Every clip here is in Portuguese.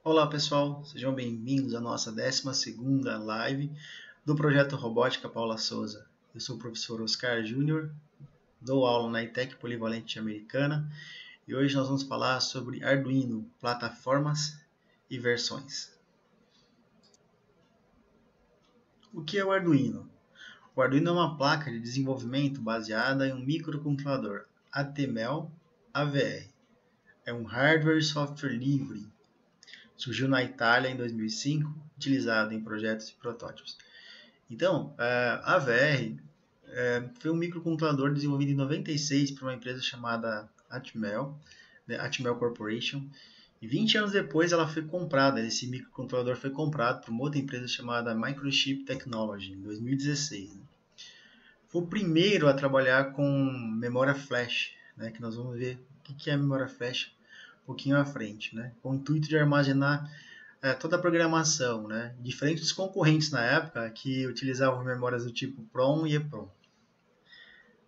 Olá pessoal, sejam bem-vindos à nossa 12ª live do Projeto Robótica Paula Souza. Eu sou o professor Oscar Júnior, dou aula na ETEC Polivalente Americana e hoje nós vamos falar sobre Arduino, plataformas e versões. O que é o Arduino? O Arduino é uma placa de desenvolvimento baseada em um microcontrolador ATmel-AVR. É um hardware e software livre. Surgiu na Itália em 2005, utilizado em projetos e protótipos. Então, a AVR foi um microcontrolador desenvolvido em 96 por uma empresa chamada Atmel, né, Atmel Corporation, e 20 anos depois ela foi comprada, esse microcontrolador foi comprado por uma outra empresa chamada Microchip Technology, em 2016. Né. Foi o primeiro a trabalhar com memória flash, né, que nós vamos ver o que é a memória flash um pouquinho à frente, né, com o intuito de armazenar toda a programação, né, diferente dos concorrentes na época que utilizavam memórias do tipo PROM e EPROM.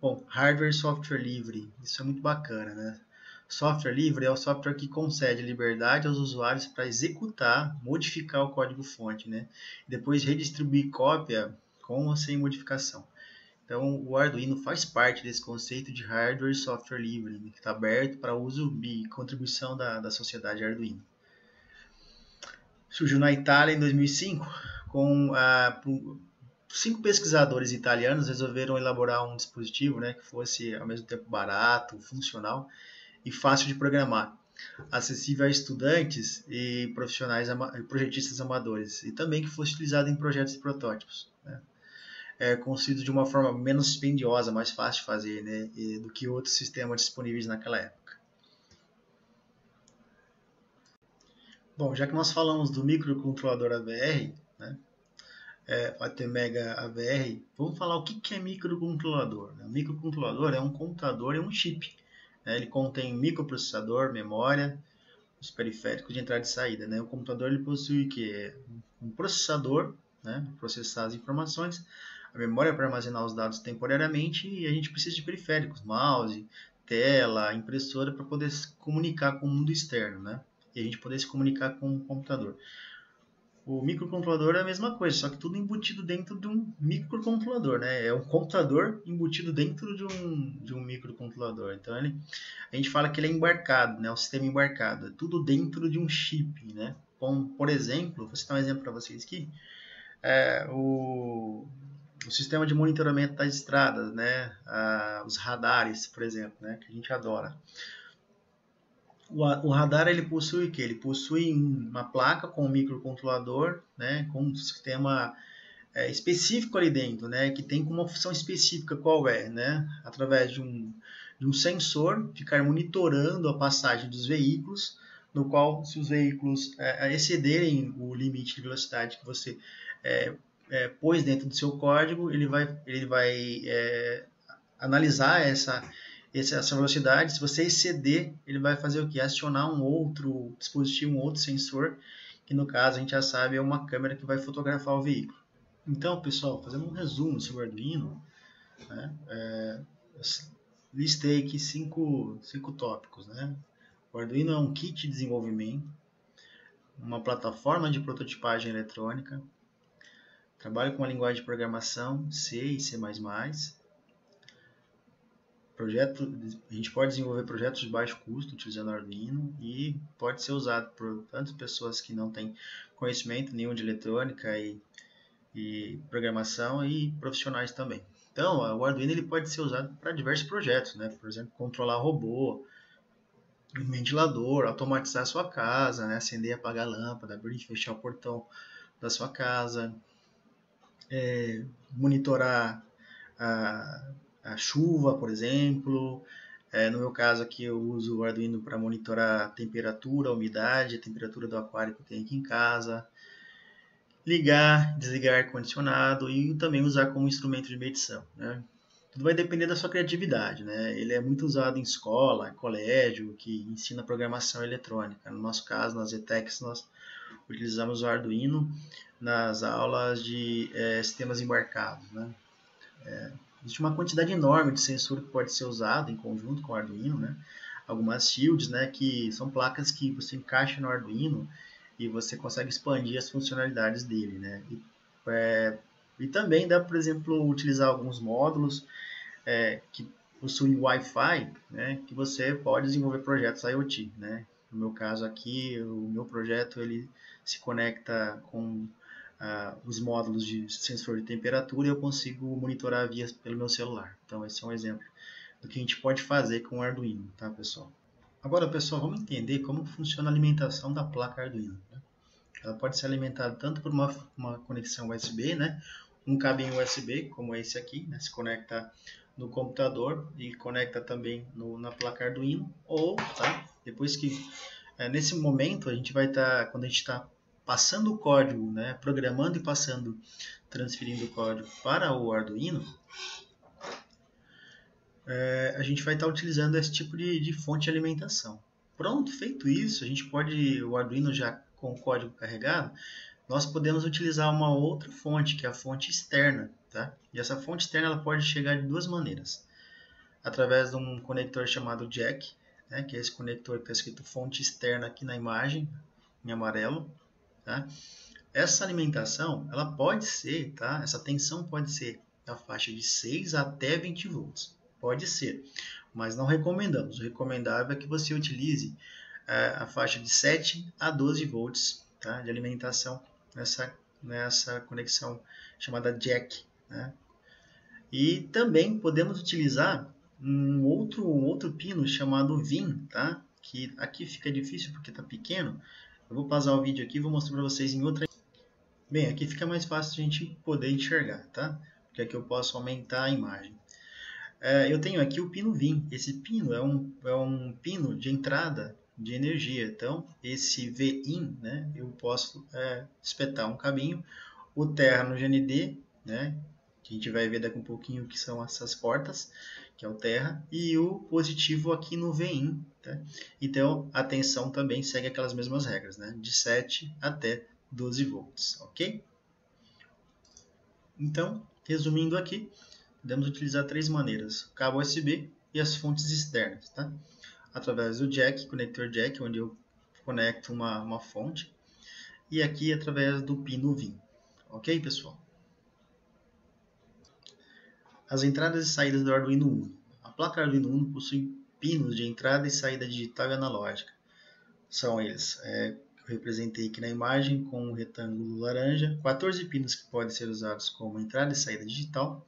Bom, hardware e software livre, isso é muito bacana, né? Software livre é o software que concede liberdade aos usuários para executar, modificar o código-fonte, né? E depois redistribuir cópia com ou sem modificação. Então, o Arduino faz parte desse conceito de hardware e software livre, né, que está aberto para uso e contribuição da sociedade Arduino. Surgiu na Itália em 2005, com 5 pesquisadores italianos resolveram elaborar um dispositivo, né, que fosse ao mesmo tempo barato, funcional e fácil de programar, acessível a estudantes e profissionais, projetistas amadores, e também que fosse utilizado em projetos e protótipos, né. Construído de uma forma menos dispendiosa, mais fácil de fazer, né, do que outros sistemas disponíveis naquela época. Bom, já que nós falamos do microcontrolador AVR, né, ATmega AVR, vamos falar o que é microcontrolador. O microcontrolador é um computador, é um chip. Né, ele contém microprocessador, memória, os periféricos de entrada e saída. Né? O computador ele possui um processador, né, para processar as informações, a memória para armazenar os dados temporariamente, e a gente precisa de periféricos, mouse, tela, impressora, para poder se comunicar com o mundo externo, né? E a gente poder se comunicar com o computador. O microcontrolador é a mesma coisa, só que tudo embutido dentro de um microcontrolador, né? É um computador embutido dentro de um microcontrolador. Então a gente fala que ele é embarcado, né? O sistema embarcado, é tudo dentro de um chip, né? Como, por exemplo, vou citar um exemplo para vocês aqui, o sistema de monitoramento das estradas, né? Os radares, por exemplo, né? Que a gente adora. O radar ele possui o quê? Ele possui uma placa com um microcontrolador, né, com um sistema específico ali dentro, né, que tem como uma função específica qual é, né, através de um sensor ficar monitorando a passagem dos veículos, no qual se os veículos excederem o limite de velocidade que você pôs dentro do seu código, ele vai analisar essa velocidade. Se você exceder, ele vai fazer o que? Acionar um outro dispositivo, um outro sensor, que no caso a gente já sabe é uma câmera que vai fotografar o veículo. Então, pessoal, fazendo um resumo sobre o Arduino, né, listei aqui cinco tópicos. Né? O Arduino é um kit de desenvolvimento, uma plataforma de prototipagem eletrônica, trabalha com a linguagem de programação C e C++, a gente pode desenvolver projetos de baixo custo utilizando Arduino e pode ser usado por tantas pessoas que não têm conhecimento nenhum de eletrônica e programação e profissionais também. Então, o Arduino ele pode ser usado para diversos projetos, né? Por exemplo, controlar robô, um ventilador, automatizar a sua casa, né? Acender e apagar a lâmpada, abrir e fechar o portão da sua casa, monitorar a chuva, por exemplo. No meu caso aqui eu uso o Arduino para monitorar a temperatura, a umidade, a temperatura do aquário que eu tenho aqui em casa. Ligar, desligar ar-condicionado e também usar como instrumento de medição. Né? Tudo vai depender da sua criatividade. Né? Ele é muito usado em escola, em colégio, que ensina programação eletrônica. No nosso caso, nas ETECs, nós utilizamos o Arduino nas aulas de sistemas embarcados. Né? Existe uma quantidade enorme de sensor que pode ser usado em conjunto com o Arduino, né? Algumas shields, né, que são placas que você encaixa no Arduino e você consegue expandir as funcionalidades dele, né? E também dá, por exemplo, utilizar alguns módulos que possuem Wi-Fi, né? Que você pode desenvolver projetos IoT, né? No meu caso aqui, o meu projeto ele se conecta com os módulos de sensor de temperatura e eu consigo monitorar pelo meu celular. Então, esse é um exemplo do que a gente pode fazer com o Arduino, tá, pessoal? Agora, pessoal, vamos entender como funciona a alimentação da placa Arduino, né? Ela pode ser alimentada tanto por uma conexão USB, né? Um cabinho USB, como esse aqui, né? Se conecta no computador e conecta também na placa Arduino, ou, tá? Depois que, nesse momento, a gente vai estar, quando a gente está passando o código, né? Programando e transferindo o código para o Arduino, a gente vai estar utilizando esse tipo de fonte de alimentação. Pronto, feito isso, a gente pode, o Arduino já com o código carregado, nós podemos utilizar uma outra fonte, que é a fonte externa, tá? E essa fonte externa ela pode chegar de duas maneiras. Através de um conector chamado jack, né? Que é esse conector que está escrito fonte externa aqui na imagem, em amarelo, tá? Essa alimentação, ela pode ser, tá? Essa tensão pode ser da faixa de 6 até 20 volts. Pode ser, mas não recomendamos. O recomendável é que você utilize a faixa de 7 a 12 volts, tá? De alimentação nessa conexão chamada jack, né? E também podemos utilizar um outro pino chamado VIN, tá? Que aqui fica difícil porque está pequeno. Eu vou pausar o vídeo aqui e vou mostrar para vocês em outra. Bem, aqui fica mais fácil de a gente poder enxergar, tá? Porque aqui eu posso aumentar a imagem. Eu tenho aqui o pino VIN. Esse pino é um pino de entrada de energia. Então, esse VIN, né, eu posso espetar um cabinho, o terra no GND, né, que a gente vai ver daqui um pouquinho que são essas portas, que é o terra, e o positivo aqui no VIN. Tá? Então, a tensão também segue aquelas mesmas regras, né, de 7 até 12 volts, ok? Então, resumindo aqui, podemos utilizar três maneiras: o cabo USB e as fontes externas, tá? Através do jack, conector jack, onde eu conecto uma fonte, e aqui através do pino VIN. Ok, pessoal? As entradas e saídas do Arduino Uno. A placa Arduino Uno possui pinos de entrada e saída digital e analógica. São eles, eu representei aqui na imagem com um retângulo laranja, 14 pinos que podem ser usados como entrada e saída digital,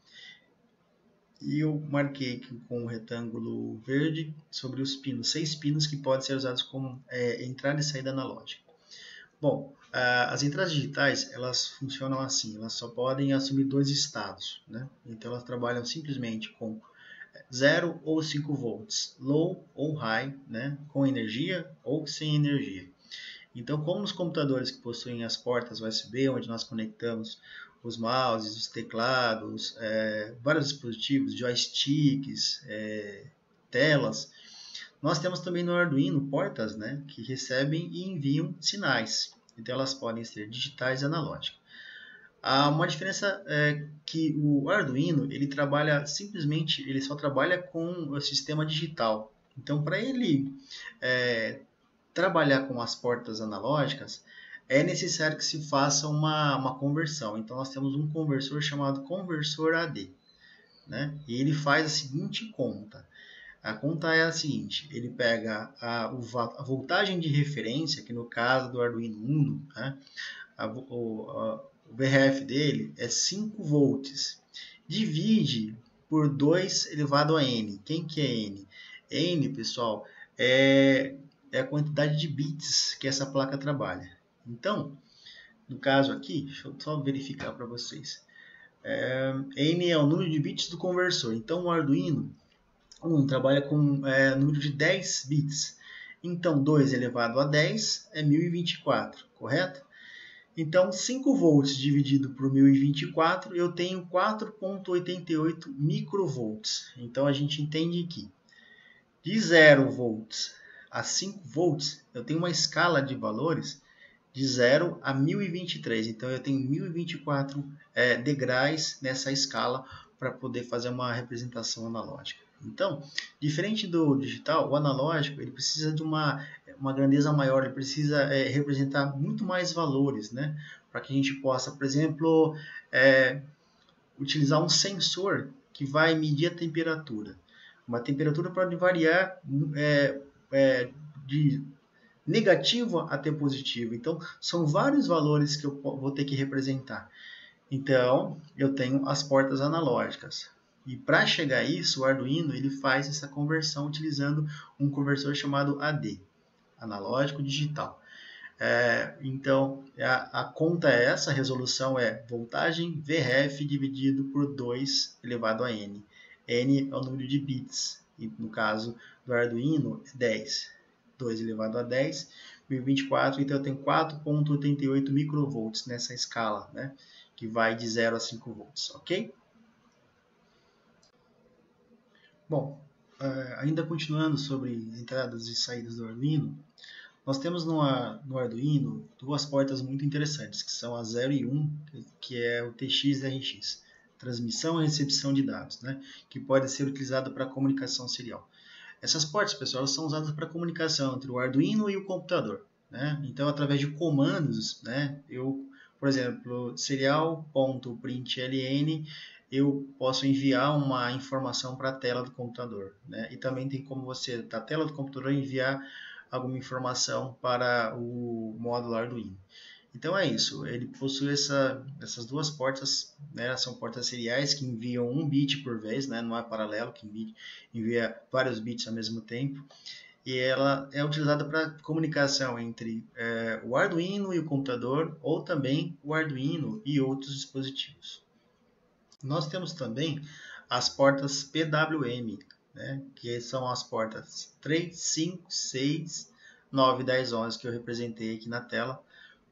e eu marquei aqui com um retângulo verde sobre os pinos, 6 pinos que podem ser usados como entrada e saída analógica. Bom, as entradas digitais, elas funcionam assim, elas só podem assumir dois estados, né? Então elas trabalham simplesmente com 0 ou 5 volts, low ou high, né? Com energia ou sem energia. Então, como nos computadores que possuem as portas USB, onde nós conectamos os mouses, os teclados, vários dispositivos, joysticks, telas, nós temos também no Arduino portas, né, que recebem e enviam sinais. Então, elas podem ser digitais e analógicas. Há uma diferença que o Arduino, ele trabalha simplesmente, ele só trabalha com o sistema digital. Então, para ele trabalhar com as portas analógicas, é necessário que se faça uma conversão. Então, nós temos um conversor chamado conversor AD, né? E ele faz a seguinte conta. A conta é a seguinte: ele pega a voltagem de referência, que no caso do Arduino Uno, né, o VRF dele é 5 volts, divide por 2 elevado a n. Quem que é n? N, pessoal, é a quantidade de bits que essa placa trabalha. Então, no caso aqui, deixa eu só verificar para vocês. N é o número de bits do conversor. Então, o Arduino trabalha com número de 10 bits. Então, 2 elevado a 10 é 1024, correto? Então, 5 volts dividido por 1024, eu tenho 4,88 microvolts. Então, a gente entende que de 0 volts a 5 volts, eu tenho uma escala de valores de 0 a 1023. Então, eu tenho 1024 degraus nessa escala para poder fazer uma representação analógica. Então, diferente do digital, o analógico ele precisa de uma grandeza maior, ele precisa representar muito mais valores, né? Para que a gente possa, por exemplo, utilizar um sensor que vai medir a temperatura. Uma temperatura pode variar de negativo até positivo. Então, são vários valores que eu vou ter que representar. Então, eu tenho as portas analógicas. E para chegar a isso, o Arduino ele faz essa conversão utilizando um conversor chamado AD, analógico digital. Então, a conta é essa, a resolução é voltagem VRF dividido por 2 elevado a N. N é o número de bits, e no caso do Arduino é 10. 2 elevado a 10, 1024, então eu tenho 4,88 microvolts nessa escala, né? Que vai de 0 a 5 volts, ok? Bom, ainda continuando sobre entradas e saídas do Arduino, nós temos no Arduino duas portas muito interessantes, que são a 0 e 1, que é o TX e RX, transmissão e recepção de dados, né? Que pode ser utilizado para comunicação serial. Essas portas, pessoal, são usadas para comunicação entre o Arduino e o computador, né? Então, através de comandos, né? Por exemplo, serial.println, eu posso enviar uma informação para a tela do computador, né? E também tem como você, da tela do computador, enviar alguma informação para o módulo Arduino. Então é isso, ele possui essas duas portas, né, são portas seriais que enviam um bit por vez, né, não é paralelo, que envia vários bits ao mesmo tempo, e ela é utilizada para comunicação entre o Arduino e o computador, ou também o Arduino e outros dispositivos. Nós temos também as portas PWM, né, que são as portas 3, 5, 6, 9, 10, 11 que eu representei aqui na tela,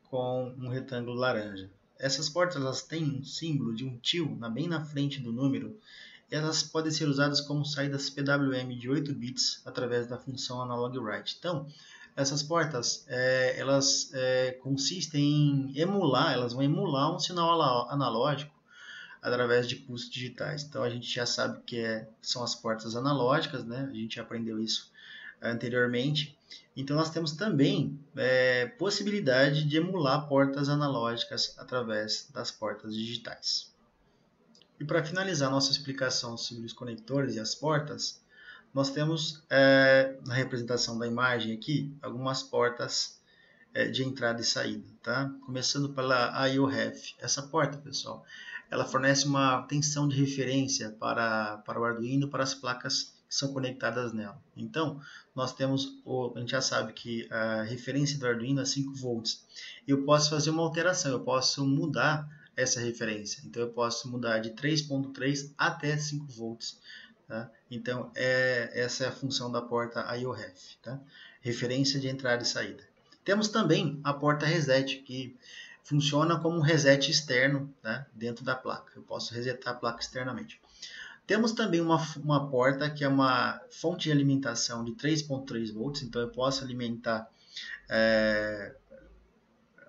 com um retângulo laranja. Essas portas elas têm um símbolo de um til bem na frente do número e elas podem ser usadas como saídas PWM de 8 bits através da função analog write. Então, essas portas elas consistem em emular, elas vão emular um sinal analógico através de pulsos digitais. Então, a gente já sabe que são as portas analógicas, né? A gente aprendeu isso anteriormente. Então, nós temos também possibilidade de emular portas analógicas através das portas digitais. E para finalizar nossa explicação sobre os conectores e as portas, nós temos na representação da imagem aqui algumas portas de entrada e saída, tá? Começando pela IO-Ref. Essa porta, pessoal, ela fornece uma tensão de referência para o Arduino, para as placas que são conectadas nela. Então, nós temos, a gente já sabe que a referência do Arduino é 5 volts. Eu posso fazer uma alteração, eu posso mudar essa referência. Então, eu posso mudar de 3.3 até 5 volts. Tá? Então, essa é a função da porta IO-Ref, tá? Referência de entrada e saída. Temos também a porta reset, que funciona como um reset externo, né, dentro da placa. Eu posso resetar a placa externamente. Temos também uma porta que é uma fonte de alimentação de 3.3 volts, então eu posso alimentar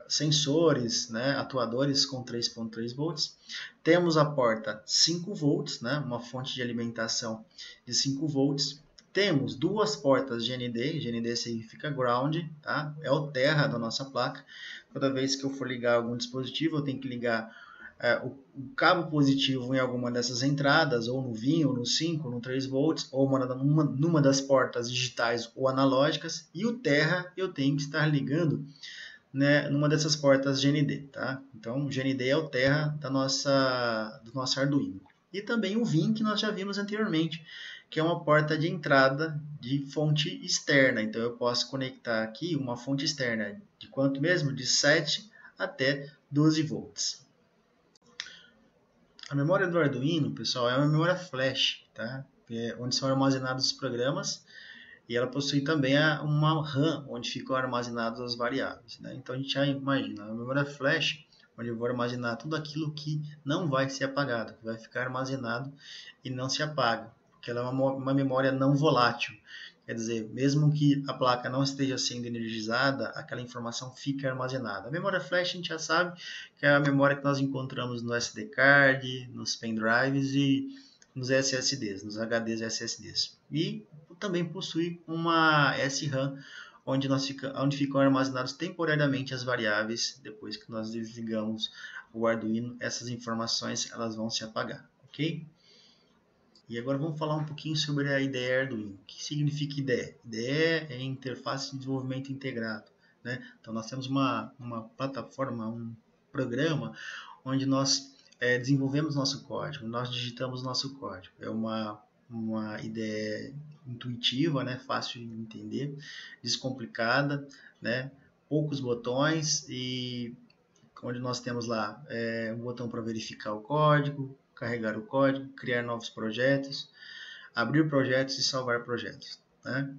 sensores, né, atuadores com 3.3 volts. Temos a porta 5 volts, né, uma fonte de alimentação de 5 volts. Temos duas portas GND, GND significa ground, tá? É o terra da nossa placa. Toda vez que eu for ligar algum dispositivo, eu tenho que ligar o cabo positivo em alguma dessas entradas, ou no VIN, ou no 5, ou no 3 volts, ou numa das portas digitais ou analógicas, e o terra eu tenho que estar ligando, né, numa dessas portas GND, tá? Então, o GND é o terra do nosso Arduino. E também o VIN, que nós já vimos anteriormente, que é uma porta de entrada de fonte externa. Então, eu posso conectar aqui uma fonte externa de quanto mesmo? De 7 até 12 volts. A memória do Arduino, pessoal, é uma memória flash, tá? Onde são armazenados os programas, e ela possui também uma RAM, onde ficam armazenadas as variáveis, né? Então, a gente já imagina, a memória flash, onde eu vou armazenar tudo aquilo que não vai ser apagado, que vai ficar armazenado e não se apaga, porque ela é uma memória não volátil. Quer dizer, mesmo que a placa não esteja sendo energizada, aquela informação fica armazenada. A memória flash a gente já sabe que é a memória que nós encontramos no SD card, nos pendrives e nos SSDs, nos HDs SSDs. E também possui uma SRAM, onde ficam armazenados temporariamente as variáveis. Depois que nós desligamos o Arduino, essas informações elas vão se apagar, ok? E agora vamos falar um pouquinho sobre a IDE Arduino. O que significa IDE? IDE é Interface de Desenvolvimento Integrado, né? Então nós temos uma plataforma, um programa onde nós desenvolvemos nosso código, nós digitamos nosso código. É uma IDE intuitiva, né? Fácil de entender, descomplicada, né? Poucos botões e onde nós temos lá um botão para verificar o código, carregar o código, criar novos projetos, abrir projetos e salvar projetos, né?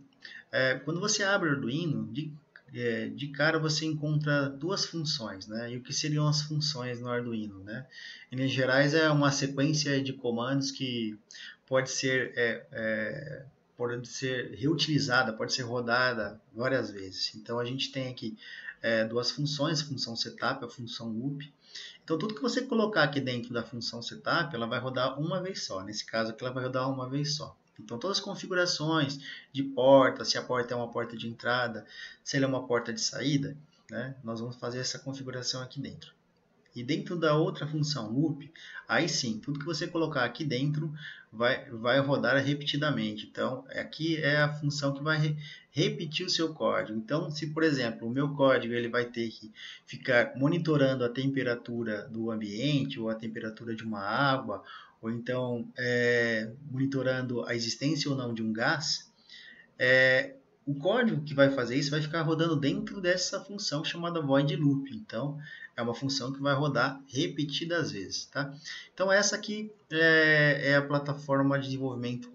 Quando você abre o Arduino, de cara você encontra duas funções, né? E o que seriam as funções no Arduino, né? Em linhas gerais, é uma sequência de comandos que pode ser reutilizada, pode ser rodada várias vezes. Então a gente tem aqui duas funções, a função setup e a função loop. Então tudo que você colocar aqui dentro da função setup, ela vai rodar uma vez só. Nesse caso aqui ela vai rodar uma vez só. Então todas as configurações de porta, se a porta é uma porta de entrada, se ela é uma porta de saída, né, nós vamos fazer essa configuração aqui dentro. E dentro da outra função loop, aí sim, tudo que você colocar aqui dentro vai rodar repetidamente. Então, aqui é a função que vai repetir o seu código. Então, se por exemplo, o meu código ele vai ter que ficar monitorando a temperatura do ambiente, ou a temperatura de uma água, ou então monitorando a existência ou não de um gás, o código que vai fazer isso vai ficar rodando dentro dessa função chamada void loop. Então, é uma função que vai rodar repetidas vezes, tá? Então, essa aqui é a plataforma de desenvolvimento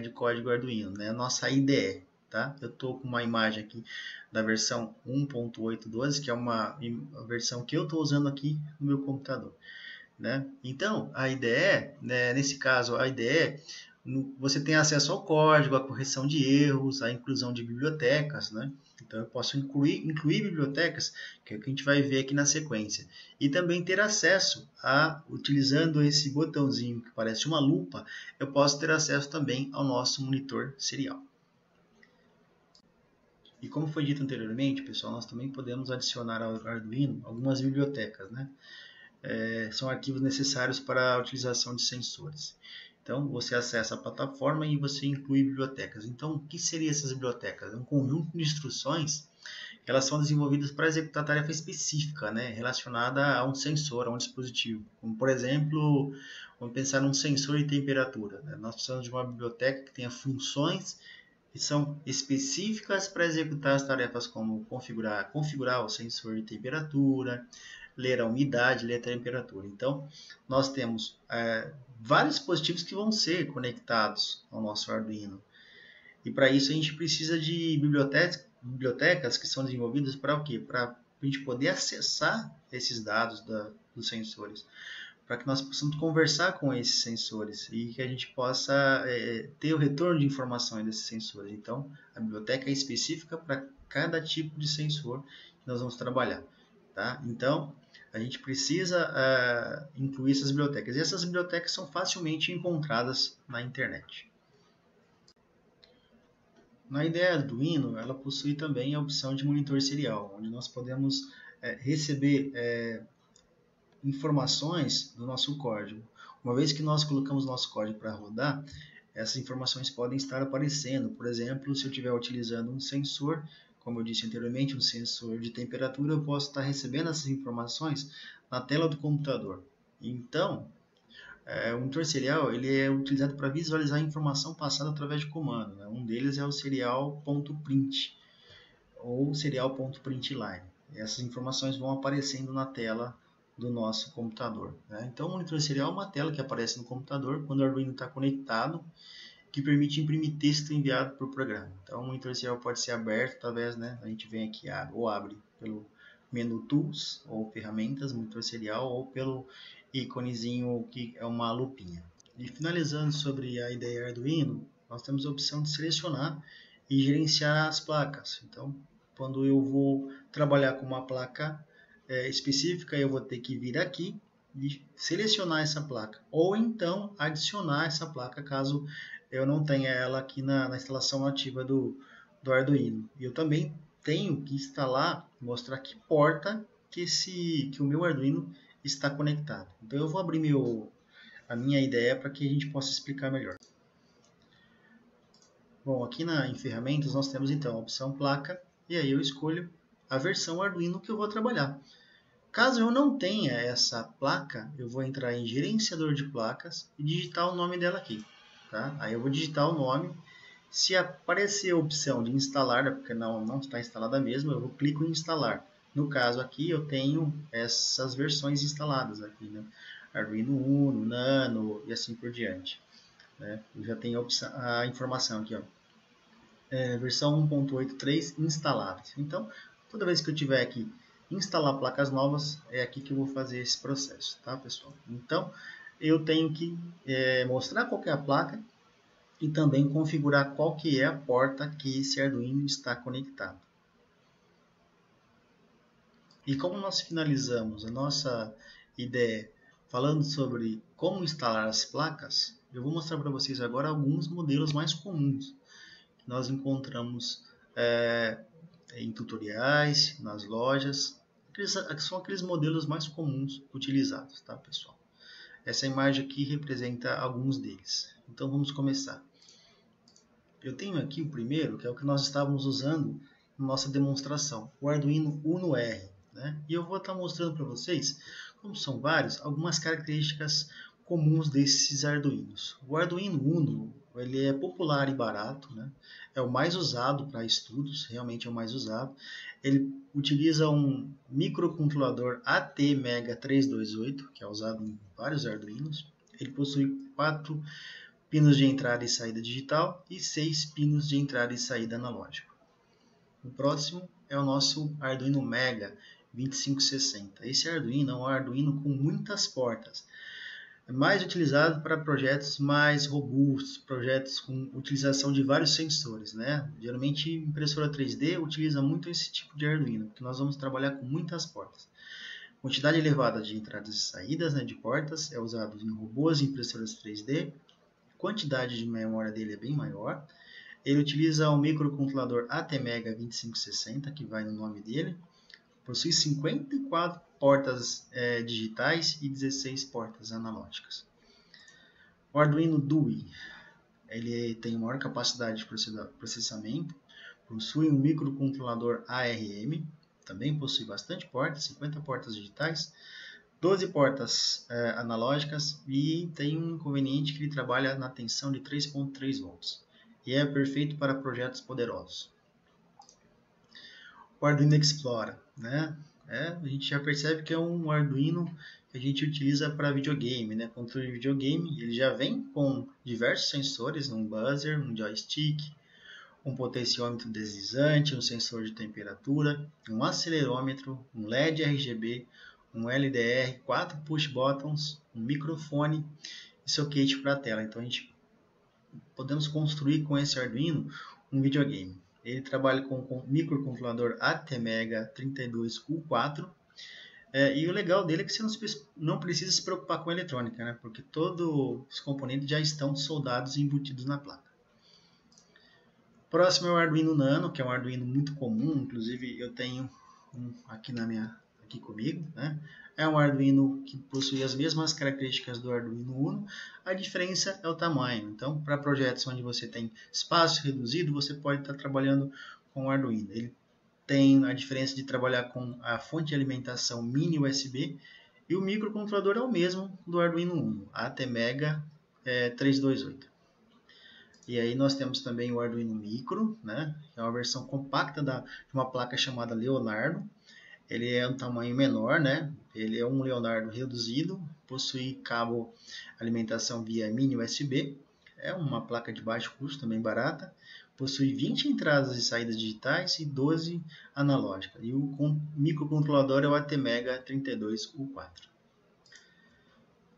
de código Arduino, né? A nossa IDE, tá? Eu estou com uma imagem aqui da versão 1.8.12, que é uma versão que eu estou usando aqui no meu computador, né? Então, a IDE, né, nesse caso, a IDE, você tem acesso ao código, à correção de erros, à inclusão de bibliotecas, né? Então eu posso incluir bibliotecas, que é o que a gente vai ver aqui na sequência. E também ter acesso utilizando esse botãozinho que parece uma lupa, eu posso ter acesso também ao nosso monitor serial. E como foi dito anteriormente, pessoal, nós também podemos adicionar ao Arduino algumas bibliotecas, né? São arquivos necessários para a utilização de sensores. Então, você acessa a plataforma e você inclui bibliotecas. Então, o que seriam essas bibliotecas? É um conjunto de instruções que elas são desenvolvidas para executar tarefa específica, né, relacionada a um sensor, a um dispositivo. Como, por exemplo, vamos pensar num sensor de temperatura, né? Nós precisamos de uma biblioteca que tenha funções que são específicas para executar as tarefas como configurar o sensor de temperatura, ler a umidade, ler a temperatura. Então, nós temos vários dispositivos que vão ser conectados ao nosso Arduino. E para isso a gente precisa de bibliotecas que são desenvolvidas para o quê? Para a gente poder acessar esses dados dos sensores, para que nós possamos conversar com esses sensores e que a gente possa ter o retorno de informações desses sensores. Então, a biblioteca é específica para cada tipo de sensor que nós vamos trabalhar, tá? Então, a gente precisa incluir essas bibliotecas. E essas bibliotecas são facilmente encontradas na internet. Na IDE Arduino, ela possui também a opção de monitor serial, onde nós podemos receber informações do nosso código. Uma vez que nós colocamos nosso código para rodar, essas informações podem estar aparecendo. Por exemplo, se eu estiver utilizando um sensor, como eu disse anteriormente, um sensor de temperatura, eu posso estar recebendo essas informações na tela do computador. Então, o monitor serial ele é utilizado para visualizar a informação passada através de comando, né? Um deles é o serial.print ou serial.println. Essas informações vão aparecendo na tela do nosso computador, né? Então, o monitor serial é uma tela que aparece no computador quando o Arduino está conectado, que permite imprimir texto enviado por programa. Então, o monitor serial pode ser aberto através, né? A gente vem aqui ou abre pelo menu Tools ou Ferramentas, monitor serial, ou pelo íconezinho que é uma lupinha. E finalizando sobre a IDE Arduino, nós temos a opção de selecionar e gerenciar as placas. Então, quando eu vou trabalhar com uma placa específica, eu vou ter que vir aqui de selecionar essa placa, ou então adicionar essa placa caso eu não tenha ela aqui na instalação nativa do Arduino. E eu também tenho que instalar, mostrar que porta que o meu Arduino está conectado. Então eu vou abrir a minha ideia para que a gente possa explicar melhor. Bom, aqui em ferramentas nós temos então a opção placa, e aí eu escolho a versão Arduino que eu vou trabalhar. Caso eu não tenha essa placa, eu vou entrar em gerenciador de placas e digitar o nome dela aqui. Tá? Aí eu vou digitar o nome. Se aparecer a opção de instalar, porque não está instalada mesmo, eu clico em instalar. No caso aqui eu tenho essas versões instaladas aqui, né? Arduino Uno, Nano e assim por diante. Né? Eu já tenho a informação aqui, ó. Versão 1.83 instaladas. Então, toda vez que eu tiver aqui instalar placas novas, é aqui que eu vou fazer esse processo, tá, pessoal? Então, eu tenho que mostrar qual que é a placa e também configurar qual que é a porta que esse Arduino está conectado. E como nós finalizamos a nossa ideia falando sobre como instalar as placas, eu vou mostrar para vocês agora alguns modelos mais comuns que nós encontramos em tutoriais, nas lojas. São aqueles modelos mais comuns utilizados, tá, pessoal? Essa imagem aqui representa alguns deles. Então vamos começar. Eu tenho aqui o primeiro, que é o que nós estávamos usando na nossa demonstração, o Arduino Uno R. Né? E eu vou estar mostrando para vocês, como são vários, algumas características comuns desses Arduinos. O Arduino Uno ele é popular e barato, né? É o mais usado para estudos, realmente é o mais usado. Ele utiliza um microcontrolador ATmega328, que é usado em vários Arduinos. Ele possui 4 pinos de entrada e saída digital e 6 pinos de entrada e saída analógico. O próximo é o nosso Arduino Mega 2560. Esse Arduino é um Arduino com muitas portas. É mais utilizado para projetos mais robustos, projetos com utilização de vários sensores, né? Geralmente, impressora 3D utiliza muito esse tipo de Arduino, que nós vamos trabalhar com muitas portas. Quantidade elevada de entradas e saídas, né, de portas, é usado em robôs e impressoras 3D. Quantidade de memória dele é bem maior. Ele utiliza um microcontrolador ATmega 2560, que vai no nome dele. Possui 54 portas digitais e 16 portas analógicas. O Arduino Dui, ele tem maior capacidade de processamento, possui um microcontrolador ARM, também possui bastante portas, 50 portas digitais, 12 portas analógicas e tem um inconveniente que ele trabalha na tensão de 3.3 volts e é perfeito para projetos poderosos. O Arduino Explora, né? A gente já percebe que é um Arduino que a gente utiliza para videogame, né? Controle de videogame, ele já vem com diversos sensores, um buzzer, um joystick, um potenciômetro deslizante, um sensor de temperatura, um acelerômetro, um LED RGB, um LDR, 4 push buttons, um microfone e socket para a tela. Então a gente podemos construir com esse Arduino um videogame. Ele trabalha com o microcontrolador ATmega32U4 e o legal dele é que você não precisa se preocupar com a eletrônica, né? Porque todos os componentes já estão soldados e embutidos na placa. O próximo é o Arduino Nano, que é um Arduino muito comum, inclusive eu tenho um aqui comigo, né? É um Arduino que possui as mesmas características do Arduino Uno, a diferença é o tamanho. Então, para projetos onde você tem espaço reduzido, você pode estar trabalhando com o Arduino. Ele tem a diferença de trabalhar com a fonte de alimentação mini USB e o microcontrolador é o mesmo do Arduino Uno, ATmega 328. E aí nós temos também o Arduino Micro, né? Que é uma versão compacta de uma placa chamada Leonardo. Ele é um tamanho menor, né? Ele é um Leonardo reduzido, possui cabo alimentação via mini USB, é uma placa de baixo custo, também barata, possui 20 entradas e saídas digitais e 12 analógicas, e o microcontrolador é o ATmega 32U4.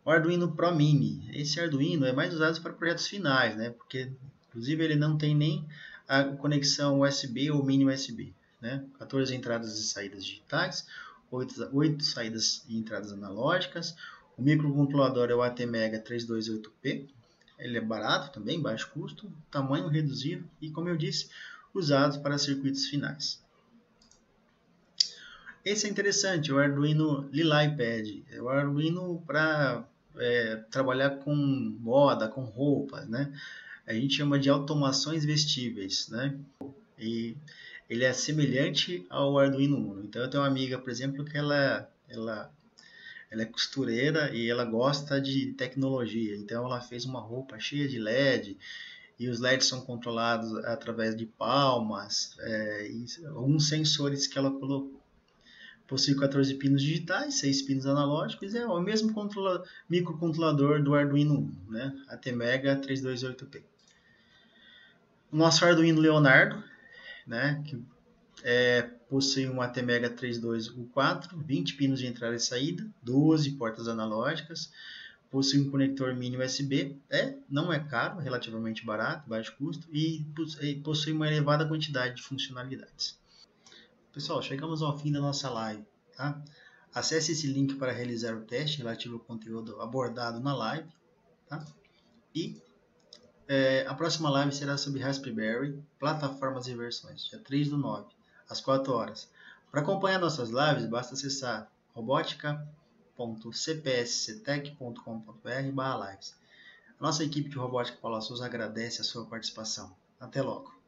O Arduino Pro Mini, esse Arduino é mais usado para projetos finais, né? Porque inclusive ele não tem nem a conexão USB ou mini USB. Né? 14 entradas e saídas digitais, 8 saídas e entradas analógicas, O microcontrolador é o ATmega 328P. Ele é barato também, baixo custo, tamanho reduzido e, como eu disse, usado para circuitos finais. Esse é interessante, o Arduino LilyPad. É o Arduino para trabalhar com moda, com roupas, né? A gente chama de automações vestíveis, né? E ele é semelhante ao Arduino Uno. Então eu tenho uma amiga, por exemplo, que ela é costureira e ela gosta de tecnologia. Então ela fez uma roupa cheia de LED e os LEDs são controlados através de palmas e alguns sensores que ela colocou. Possui 14 pinos digitais, 6 pinos analógicos, é o mesmo microcontrolador do Arduino Uno, né? ATmega 328P. O nosso Arduino Leonardo, né? Que possui um ATmega 32U4, 20 pinos de entrada e saída, 12 portas analógicas, possui um conector mini USB, não é caro, relativamente barato, baixo custo e possui uma elevada quantidade de funcionalidades. Pessoal, chegamos ao fim da nossa live, tá? Acesse esse link para realizar o teste relativo ao conteúdo abordado na live, tá? E a próxima live será sobre Raspberry, plataformas e versões, dia 3/9, às 4 horas. Para acompanhar nossas lives, basta acessar robotica.cpsctech.com.br/lives. A nossa equipe de Robótica Paula Souza agradece a sua participação. Até logo!